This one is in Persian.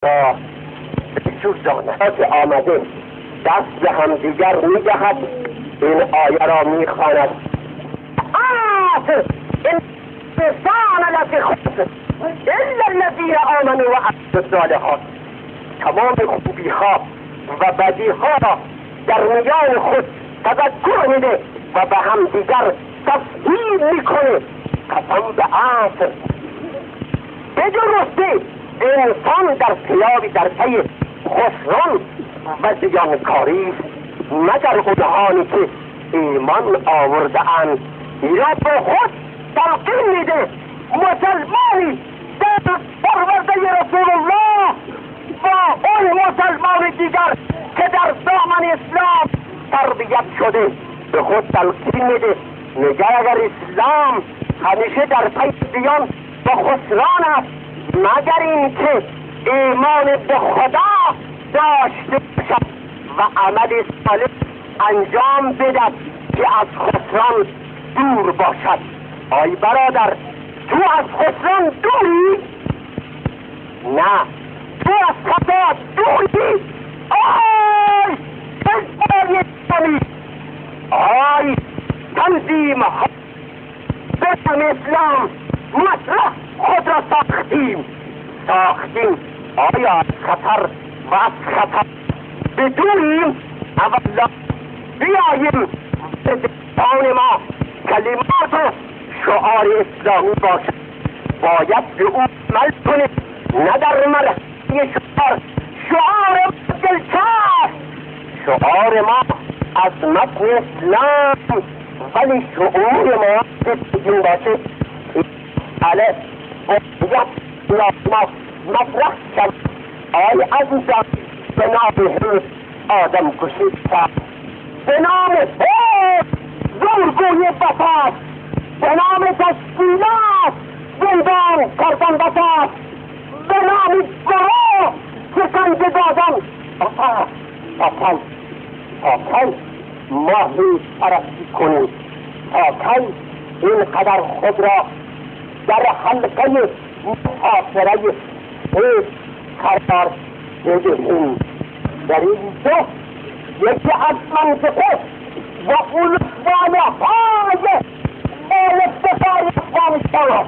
تا چون جانهات آمده دست به هم دیگر میدهد، این آیه را میخواند: انسان لفی خسر الا الذین آمنوا و عملوا الصالحات. تمام خوبی ها و بدی ها را در میان خود تذکر میده و به هم دیگر تفصیل میکنه. قسم به عصر، به درستی انسان در پی خسران و زیانکاری است، مگر اونهانی که ایمان آورده اند. اینا به خود تلقین میده مسلمانی در پرورده رسول الله و اون مسلمان دیگر که در دامن اسلام تربیت شده به خود تلقین میده، میگه اگر اسلام همیشه در پی زیان و خسران است مگر این که ایمان به خدا داشته باشد و عمل صالح انجام بدهد که از خسران دور باشد. آی برادر، تو از خسران دوری؟ نه، تو از خطا دوری؟ آی حزب اسلامی، آی تنظیم ها دشمن اسلام مطرح خود را ساختیم. آیا از خطر و از خطر بدونیم؟ اولا بیاییم به دستان ما کلمات و شعار اسلامی باشد، باید به او عمل کنیم، نه در مرحله شعار ما دلچسب، شعار ما از متن اسلام، ولی شعور ما بسیدین باشه الف باید ما مطرح شد. آی عزیزان، به نام حیث آدم کشید کرد، به نام حیث زورگوی بساط، به نام تشکیلات زندان کردن بساط، به نام گروه شکنجه دادن بساط. تا کی ما هیچ پرستی کنیم؟ تا کی اینقدر خود را در حلقه محاصره حیث قرار بدهیم؟ در اینجا یکی از منطقه و علوان های الاستفاده افغانستان